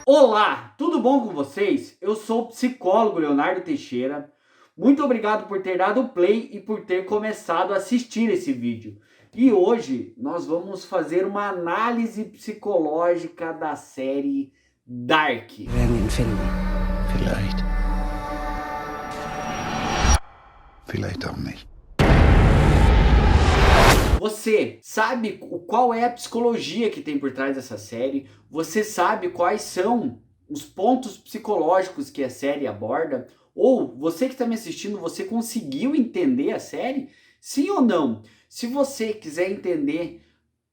Olá, tudo bom com vocês? Eu sou o psicólogo Leonardo Teixeira. Muito obrigado por ter dado play e por ter começado a assistir esse vídeo. E hoje nós vamos fazer uma análise psicológica da série Dark. Wir werden ihn finden. Vielleicht. Vielleicht auch nicht. Você sabe qual é a psicologia que tem por trás dessa série? Você sabe quais são os pontos psicológicos que a série aborda? Ou você que está me assistindo, você conseguiu entender a série? Sim ou não? Se você quiser entender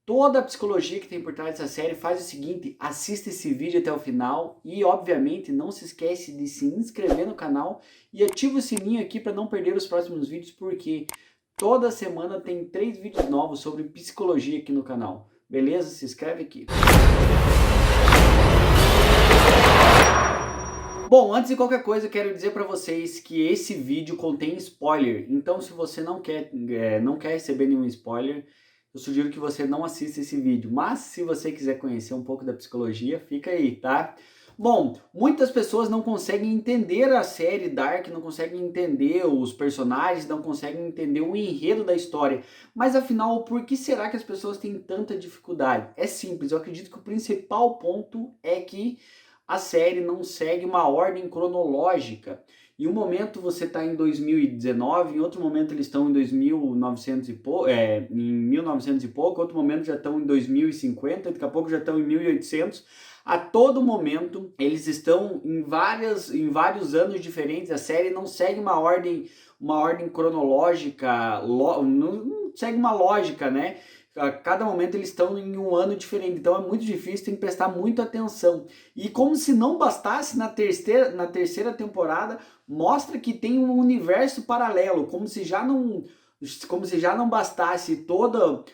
toda a psicologia que tem por trás dessa série, faz o seguinte, assista esse vídeo até o final e, obviamente, não se esquece de se inscrever no canal e ativa o sininho aqui para não perder os próximos vídeos, porque toda semana tem 3 vídeos novos sobre psicologia aqui no canal. Beleza? Se inscreve aqui. Bom, antes de qualquer coisa, eu quero dizer para vocês que esse vídeo contém spoiler. Então, se você não quer receber nenhum spoiler, eu sugiro que você não assista esse vídeo. Mas, se você quiser conhecer um pouco da psicologia, fica aí, tá? Bom, muitas pessoas não conseguem entender a série Dark, não conseguem entender os personagens, não conseguem entender o enredo da história. Mas afinal, por que será que as pessoas têm tanta dificuldade? É simples, eu acredito que o principal ponto é que a série não segue uma ordem cronológica. Em um momento você está em 2019, em outro momento eles estão em 2900 e pouco, em 1900 e pouco, outro momento já estão em 2050, daqui a pouco já estão em 1800. A todo momento eles estão em vários anos diferentes. A série não segue uma ordem cronológica, não segue uma lógica, né? A cada momento eles estão em um ano diferente, então é muito difícil, tem que prestar muita atenção. E como se não bastasse, na terceira temporada mostra que tem um universo paralelo, como se já não bastasse toda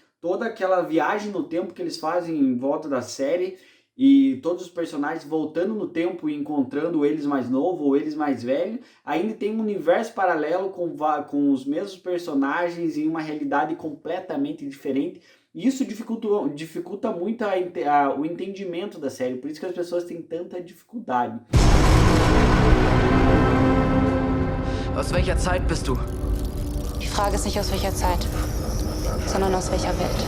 aquela viagem no tempo que eles fazem em volta da série e todos os personagens voltando no tempo e encontrando eles mais novo ou eles mais velho. Ainda tem um universo paralelo com os mesmos personagens em uma realidade completamente diferente. E isso dificulta muito o entendimento da série, por isso que as pessoas têm tanta dificuldade. Aus welcher Zeit bist du? Die Frage ist nicht aus welcher Zeit, sondern aus welcher Welt.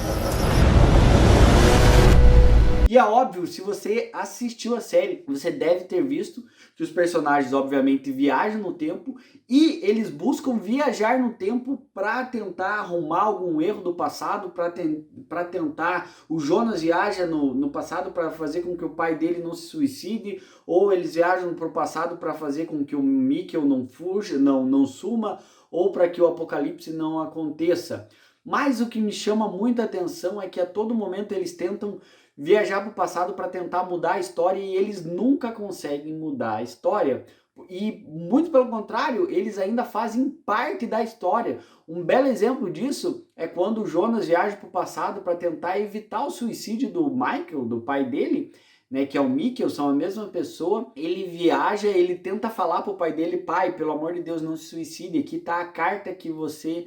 E é óbvio, se você assistiu a série, você deve ter visto que os personagens obviamente viajam no tempo e eles buscam viajar no tempo para tentar arrumar algum erro do passado, para tentar... O Jonas viaja no passado para fazer com que o pai dele não se suicide, ou eles viajam para o passado para fazer com que o Mikkel não fuja, não suma, ou para que o apocalipse não aconteça. Mas o que me chama muita atenção é que a todo momento eles tentam viajar para o passado para tentar mudar a história e eles nunca conseguem mudar a história. E muito pelo contrário, eles ainda fazem parte da história. Um belo exemplo disso é quando o Jonas viaja para o passado para tentar evitar o suicídio do Michael, do pai dele, né, que é o Mikkel, são a mesma pessoa. Ele viaja, ele tenta falar para o pai dele: pai, pelo amor de Deus, não se suicide, aqui está a carta que você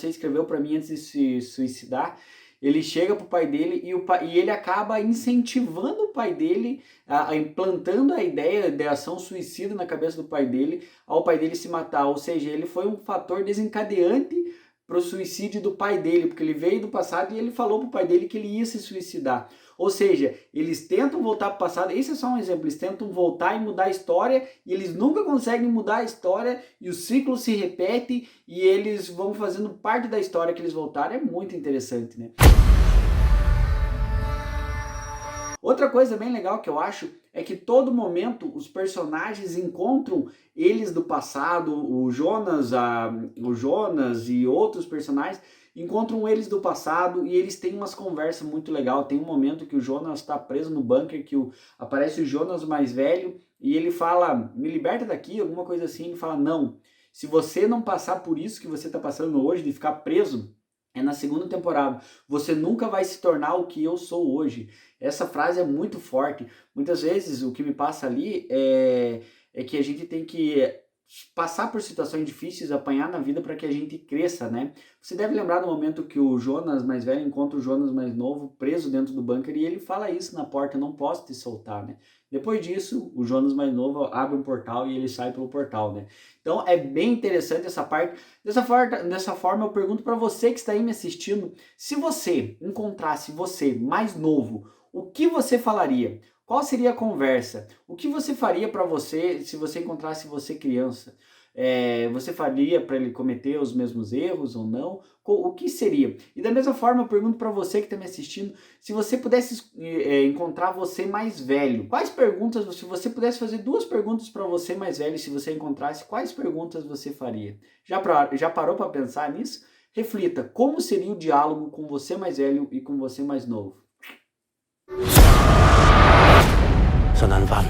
escreveu para mim antes de se suicidar. Ele chega pro pai dele e ele acaba incentivando o pai dele, implantando a ideia de ação suicida na cabeça do pai dele, ao pai dele se matar. Ou seja, ele foi um fator desencadeante para o suicídio do pai dele, porque ele veio do passado e ele falou pro pai dele que ele ia se suicidar. Ou seja, eles tentam voltar para o passado, esse é só um exemplo, eles tentam voltar e mudar a história e eles nunca conseguem mudar a história e o ciclo se repete e eles vão fazendo parte da história que eles voltaram. É muito interessante, né? Outra coisa bem legal que eu acho é que todo momento os personagens encontram eles do passado, o Jonas e outros personagens encontram eles do passado e eles têm umas conversas muito legais. Tem um momento que o Jonas está preso no bunker, que aparece o Jonas mais velho e ele fala: me liberta daqui, alguma coisa assim. Ele fala: não, se você não passar por isso que você está passando hoje, de ficar preso, é na segunda temporada, você nunca vai se tornar o que eu sou hoje. Essa frase é muito forte. Muitas vezes o que me passa ali é que a gente tem que passar por situações difíceis, apanhar na vida para que a gente cresça, né? Você deve lembrar do momento que o Jonas mais velho encontra o Jonas mais novo preso dentro do bunker e ele fala isso na porta, não posso te soltar, né? Depois disso, o Jonas mais novo abre um portal e ele sai pelo portal, né? Então é bem interessante essa parte. Dessa forma eu pergunto para você que está aí me assistindo, se você encontrasse você mais novo, o que você falaria? Qual seria a conversa? O que você faria para você se você encontrasse você criança? Você faria para ele cometer os mesmos erros ou não? O que seria? E da mesma forma eu pergunto para você que está me assistindo, se você pudesse encontrar você mais velho, quais perguntas, se você pudesse fazer 2 perguntas para você mais velho, se você encontrasse, quais perguntas você faria? Já parou para pensar nisso? Reflita, como seria o diálogo com você mais velho e com você mais novo? Sondern wann?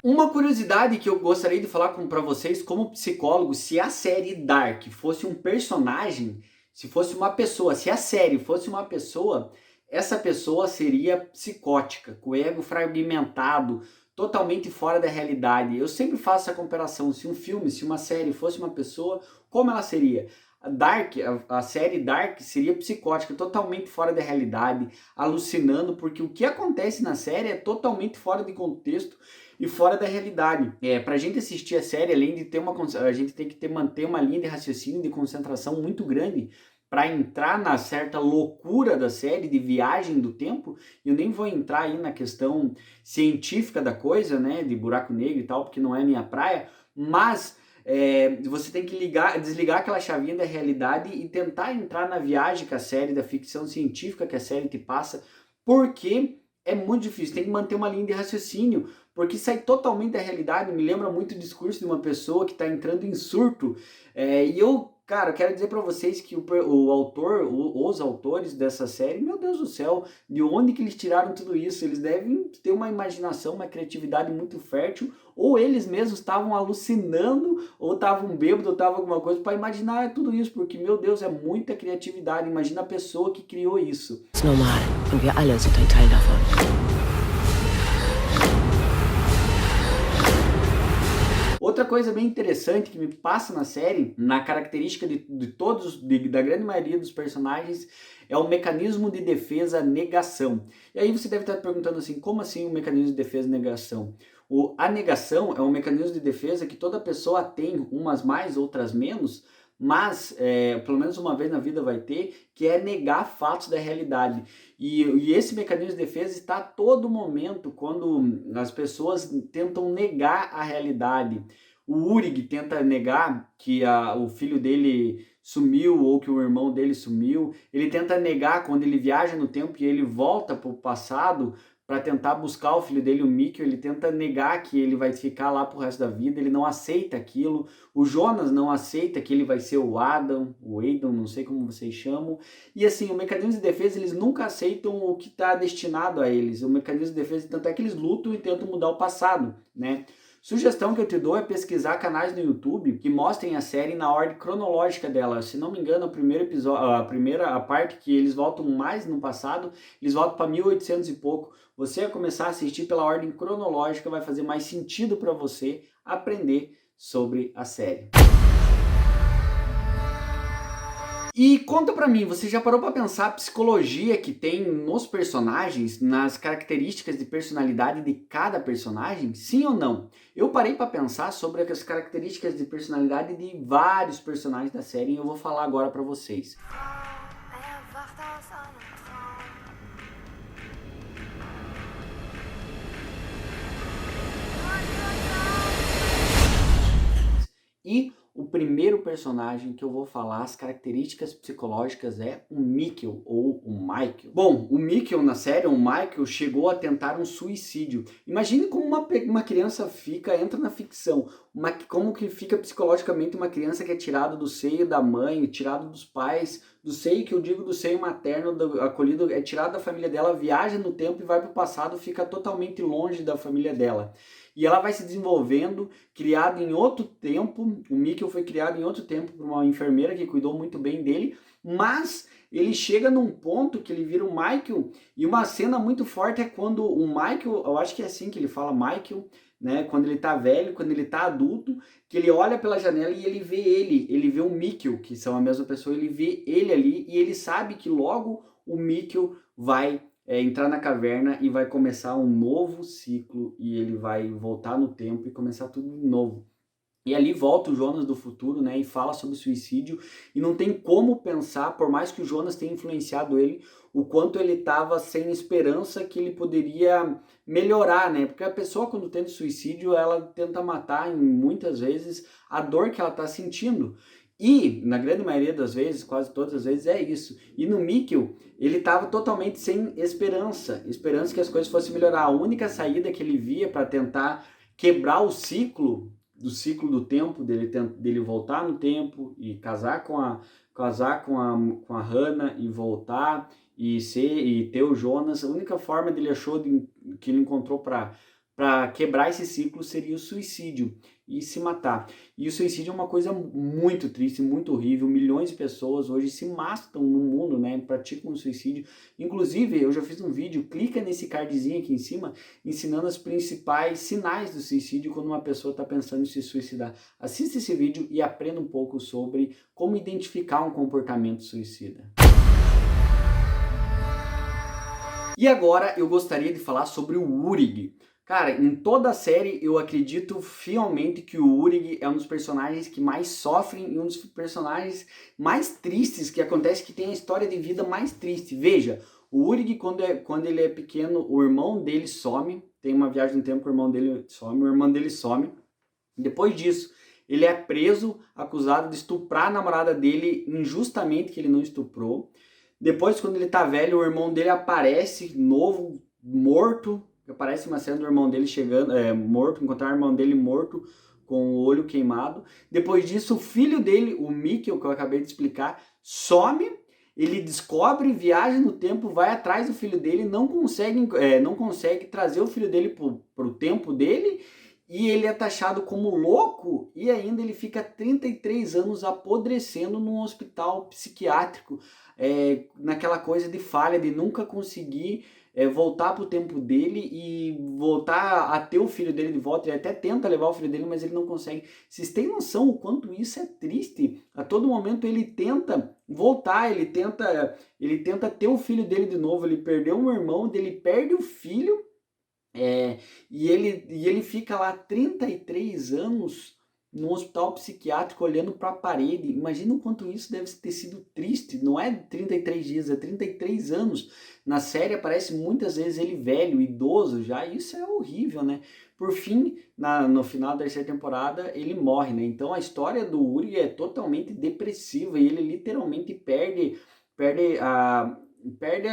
Uma curiosidade que eu gostaria de falar para vocês como psicólogo, se a série Dark fosse um personagem, se fosse uma pessoa, se a série fosse uma pessoa, essa pessoa seria psicótica, com o ego fragmentado, totalmente fora da realidade. Eu sempre faço essa comparação, se um filme, se uma série fosse uma pessoa, como ela seria? A série Dark seria psicótica, totalmente fora da realidade, alucinando, porque o que acontece na série é totalmente fora de contexto e fora da realidade. Pra gente assistir a série, além de ter a gente tem que manter uma linha de raciocínio, de concentração muito grande para entrar na certa loucura da série, de viagem do tempo. Eu nem vou entrar aí na questão científica da coisa, né, de buraco negro e tal, porque não é minha praia, mas você tem que desligar aquela chavinha da realidade e tentar entrar na viagem que a série, da ficção científica que a série te passa, porque é muito difícil, tem que manter uma linha de raciocínio, porque sai totalmente da realidade. Me lembra muito o discurso de uma pessoa que está entrando em surto, e eu, cara, quero dizer para vocês que os autores dessa série, meu Deus do céu, de onde que eles tiraram tudo isso? Eles devem ter uma imaginação, uma criatividade muito fértil, ou eles mesmos estavam alucinando, ou estavam bêbados, ou estavam alguma coisa para imaginar tudo isso, porque, meu Deus, é muita criatividade. Imagina a pessoa que criou isso. Ist normal und wir alle sind ein Teil davon. Outra coisa bem interessante que me passa na série, na característica da grande maioria dos personagens, é o mecanismo de defesa negação. E aí você deve estar perguntando assim, como assim o mecanismo de defesa negação? A negação é um mecanismo de defesa que toda pessoa tem, umas mais, outras menos, mas pelo menos uma vez na vida vai ter, que é negar fatos da realidade. E esse mecanismo de defesa está a todo momento quando as pessoas tentam negar a realidade. O Urig tenta negar que o filho dele sumiu ou que o irmão dele sumiu. Ele tenta negar quando ele viaja no tempo e ele volta para o passado para tentar buscar o filho dele, o Mikkel. Ele tenta negar que ele vai ficar lá pro resto da vida, ele não aceita aquilo. O Jonas não aceita que ele vai ser o Adam, não sei como vocês chamam. E assim, o mecanismo de defesa, eles nunca aceitam o que está destinado a eles. O mecanismo de defesa, tanto é que eles lutam e tentam mudar o passado, né? Sugestão que eu te dou é pesquisar canais no YouTube que mostrem a série na ordem cronológica dela. Se não me engano, o primeiro episódio, a parte que eles voltam mais no passado, eles voltam para 1800 e pouco. Você vai começar a assistir pela ordem cronológica, vai fazer mais sentido para você aprender sobre a série. E conta pra mim, você já parou pra pensar a psicologia que tem nos personagens, nas características de personalidade de cada personagem? Sim ou não? Eu parei pra pensar sobre as características de personalidade de vários personagens da série e eu vou falar agora pra vocês. E o primeiro personagem que eu vou falar, as características psicológicas, é o Mikkel, ou o Michael. Bom, o Mikkel na série, o Michael, chegou a tentar um suicídio. Imagine como uma criança entra na ficção, como que fica psicologicamente uma criança que é tirada do seio da mãe, tirada dos pais, do seio, que eu digo do seio materno, acolhido, é tirada da família dela, viaja no tempo e vai para o passado, fica totalmente longe da família dela. E ela vai se desenvolvendo, criado em outro tempo. O Mikkel foi criado em outro tempo por uma enfermeira que cuidou muito bem dele, mas ele chega num ponto que ele vira o Michael, e uma cena muito forte é quando o Michael, eu acho que é assim que ele fala, Michael, né, quando ele tá velho, quando ele tá adulto, que ele olha pela janela e ele vê o Mikkel, que são a mesma pessoa, ele vê ele ali e ele sabe que logo o Mikkel vai entrar na caverna e vai começar um novo ciclo e ele vai voltar no tempo e começar tudo de novo. E ali volta o Jonas do futuro, né, e fala sobre suicídio, e não tem como pensar, por mais que o Jonas tenha influenciado ele, o quanto ele estava sem esperança que ele poderia melhorar, né, porque a pessoa quando tenta suicídio, ela tenta matar, muitas vezes, a dor que ela está sentindo. E, na grande maioria das vezes, quase todas as vezes, é isso. E no Mikkel, ele estava totalmente sem esperança que as coisas fossem melhorar. A única saída que ele via para tentar quebrar o ciclo do tempo, dele voltar no tempo e casar com a Hannah e voltar e ter o Jonas, a única forma dele achou que ele encontrou para quebrar esse ciclo seria o suicídio e se matar. E o suicídio é uma coisa muito triste, muito horrível. Milhões de pessoas hoje se matam no mundo, né? Praticam o suicídio. Inclusive, eu já fiz um vídeo, clica nesse cardzinho aqui em cima, ensinando os principais sinais do suicídio quando uma pessoa está pensando em se suicidar. Assista esse vídeo e aprenda um pouco sobre como identificar um comportamento suicida. E agora eu gostaria de falar sobre o Urig. Cara, em toda a série eu acredito fielmente que o Urig é um dos personagens que mais sofrem e um dos personagens mais tristes que acontece, que tem a história de vida mais triste. Veja, o Urig quando ele é pequeno, o irmão dele some, tem uma viagem no tempo que o irmão dele some. Depois disso, ele é preso, acusado de estuprar a namorada dele injustamente, que ele não estuprou. Depois, quando ele tá velho, o irmão dele aparece novo, morto. Aparece uma cena do irmão dele chegando, morto, encontrar o irmão dele morto com o olho queimado. Depois disso, o filho dele, o Mikkel, que eu acabei de explicar, some. Ele descobre, viaja no tempo, vai atrás do filho dele, não consegue trazer o filho dele pro tempo dele. E ele é taxado como louco e ainda ele fica 33 anos apodrecendo num hospital psiquiátrico, naquela coisa de falha, de nunca conseguir voltar para o tempo dele e voltar a ter o filho dele de volta. Ele até tenta levar o filho dele, mas ele não consegue. Vocês têm noção o quanto isso é triste? A todo momento ele tenta voltar, ele tenta ter o filho dele de novo. Ele perdeu um irmão, ele perde o filho. E ele fica lá 33 anos no hospital psiquiátrico olhando para a parede. Imagina o quanto isso deve ter sido triste. Não é 33 dias, é 33 anos. Na série aparece muitas vezes ele velho, idoso já. Isso é horrível, né? Por fim, no final da terceira temporada, ele morre, né? Então a história do Urig é totalmente depressiva e ele literalmente perde a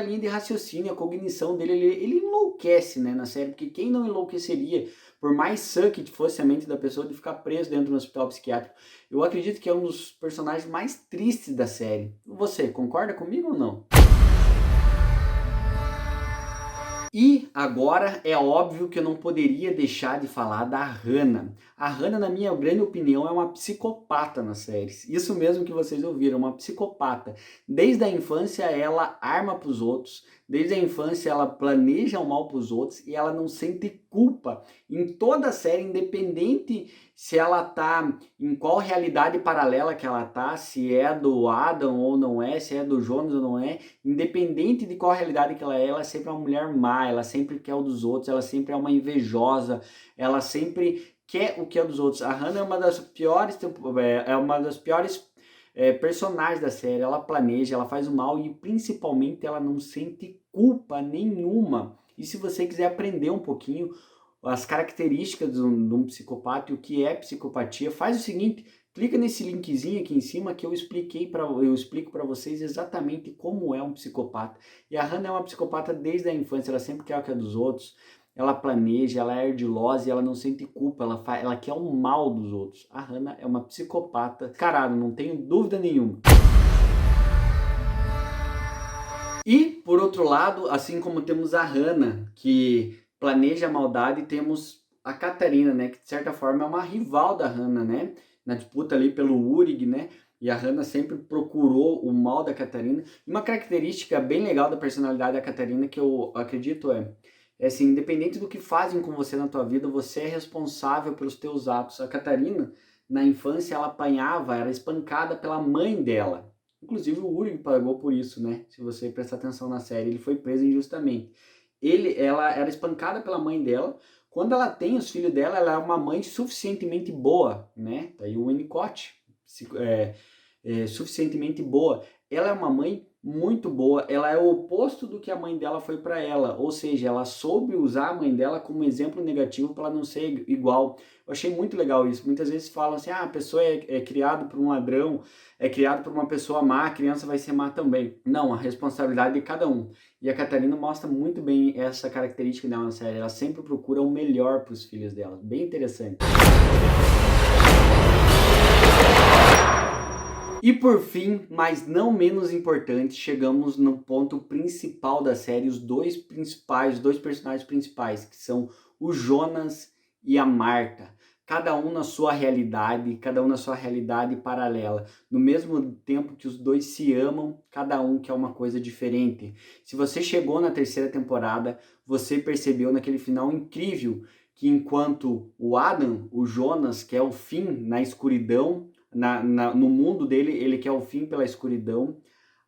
linha de raciocínio, a cognição dele, ele enlouquece, né, na série, porque quem não enlouqueceria, por mais sã que fosse a mente da pessoa, de ficar preso dentro de um hospital psiquiátrico. Eu acredito que é um dos personagens mais tristes da série. Você, concorda comigo ou não? E agora é óbvio que eu não poderia deixar de falar da Hannah. A Hannah, na minha grande opinião, é uma psicopata nas séries. Isso mesmo que vocês ouviram, uma psicopata. Desde a infância ela arma para os outros, desde a infância ela planeja o mal para os outros e ela não sente culpa. Em toda a série, independente se ela tá em qual realidade paralela que ela tá, se é do Adam ou não é, se é do Jonas ou não é, independente de qual realidade que ela é sempre é uma mulher má, ela sempre quer o dos outros, ela sempre é uma invejosa, ela sempre quer o que é dos outros. A Hannah é uma das piores personagens da série. Ela planeja, ela faz o mal e principalmente ela não sente culpa nenhuma. E se você quiser aprender um pouquinho as características de um psicopata e o que é psicopatia, faz o seguinte, clica nesse linkzinho aqui em cima que eu explico para vocês exatamente como é um psicopata. E a Hannah é uma psicopata desde a infância, ela sempre quer o que é dos outros, ela planeja, ela é ardilosa e ela não sente culpa, ela quer o mal dos outros. A Hannah é uma psicopata, caralho, não tenho dúvida nenhuma. E, por outro lado, assim como temos a Hannah, que planeja a maldade, temos a Catarina, né, que de certa forma é uma rival da Hannah, né, na disputa ali pelo Urig, né, e a Hannah sempre procurou o mal da Catarina. E uma característica bem legal da personalidade da Catarina que eu acredito É assim, independente do que fazem com você na tua vida, você é responsável pelos teus atos. A Catarina, na infância, ela apanhava, era espancada pela mãe dela. Inclusive o Uri pagou por isso, né? Se você prestar atenção na série, ele foi preso injustamente. Ela era espancada pela mãe dela. Quando ela tem os filhos dela, ela é uma mãe suficientemente boa, né? Tá aí o Winnicott, suficientemente boa. Ela é uma mãe muito boa, ela é o oposto do que a mãe dela foi para ela, ou seja, ela soube usar a mãe dela como exemplo negativo para ela não ser igual. Eu achei muito legal isso. Muitas vezes falam assim, a pessoa é criada por um ladrão, é criada por uma pessoa má, a criança vai ser má também. Não, a responsabilidade é de cada um. E a Catarina mostra muito bem essa característica dela na série, ela sempre procura o melhor para os filhos dela, bem interessante. E por fim, mas não menos importante, chegamos no ponto principal da série, os dois personagens principais, que são o Jonas e a Marta. Cada um na sua realidade paralela. No mesmo tempo que os dois se amam, cada um quer uma coisa diferente. Se você chegou na terceira temporada, você percebeu naquele final incrível que enquanto o Adam, o Jonas, quer o fim na escuridão, no mundo dele, ele quer o fim pela escuridão,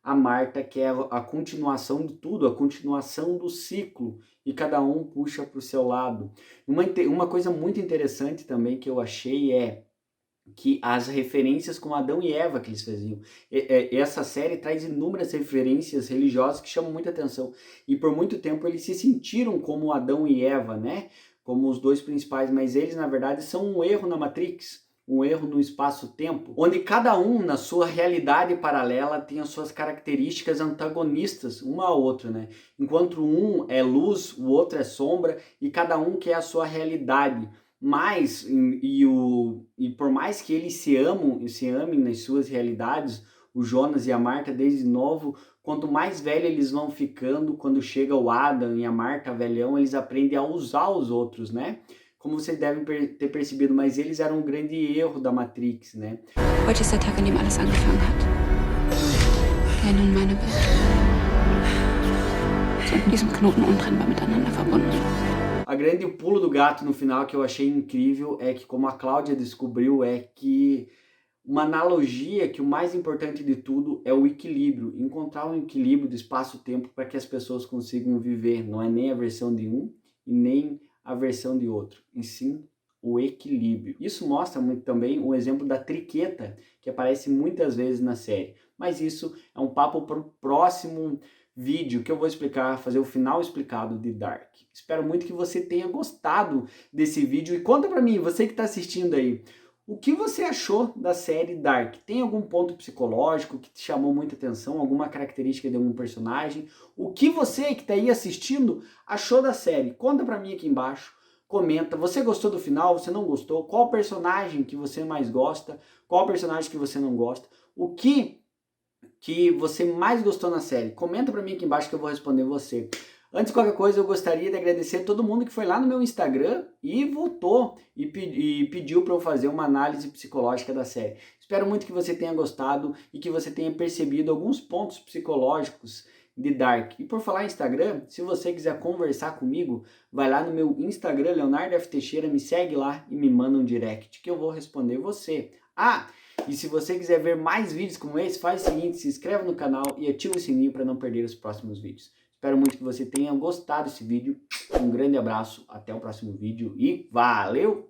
a Marta quer a continuação de tudo, a continuação do ciclo, e cada um puxa para o seu lado. Uma coisa muito interessante também que eu achei é que as referências com Adão e Eva que eles faziam. Essa série traz inúmeras referências religiosas que chamam muita atenção, e por muito tempo eles se sentiram como Adão e Eva, né? Como os dois principais, mas eles na verdade são um erro na Matrix, um erro no espaço-tempo, onde cada um na sua realidade paralela tem as suas características antagonistas uma à outra, né? Enquanto um é luz, o outro é sombra, e cada um quer a sua realidade. Mas, e por mais que eles se amem nas suas realidades, o Jonas e a Marta desde novo, quanto mais velho eles vão ficando, quando chega o Adam e a Marta velhão, eles aprendem a usar os outros, né? Como vocês devem ter percebido, mas eles eram um grande erro da Matrix, né? Heute ist der Tag, an dem alles angefangen hat. Deine und meine Welt sind in diesem Knoten untrennbar miteinander verbunden. A grande pulo do gato no final que eu achei incrível é que, como a Cláudia descobriu, é que uma analogia que o mais importante de tudo é o equilíbrio, encontrar um equilíbrio do espaço-tempo para que as pessoas consigam viver. Não é nem a versão de um e nem a versão de outro, e sim o equilíbrio. Isso mostra muito também o exemplo da triqueta, que aparece muitas vezes na série. Mas isso é um papo para o próximo vídeo que eu vou explicar, fazer o final explicado de Dark. Espero muito que você tenha gostado desse vídeo e conta pra mim, você que está assistindo aí, o que você achou da série Dark? Tem algum ponto psicológico que te chamou muita atenção? Alguma característica de algum personagem? O que você que está aí assistindo achou da série? Conta pra mim aqui embaixo. Comenta. Você gostou do final? Você não gostou? Qual personagem que você mais gosta? Qual personagem que você não gosta? O que você mais gostou na série? Comenta pra mim aqui embaixo que eu vou responder você. Antes de qualquer coisa, eu gostaria de agradecer a todo mundo que foi lá no meu Instagram e votou e pediu para eu fazer uma análise psicológica da série. Espero muito que você tenha gostado e que você tenha percebido alguns pontos psicológicos de Dark. E por falar em Instagram, se você quiser conversar comigo, vai lá no meu Instagram, Leonardo F. Teixeira, me segue lá e me manda um direct que eu vou responder você. E se você quiser ver mais vídeos como esse, faz o seguinte, se inscreve no canal e ativa o sininho para não perder os próximos vídeos. Espero muito que você tenha gostado desse vídeo. Um grande abraço, até o próximo vídeo e valeu!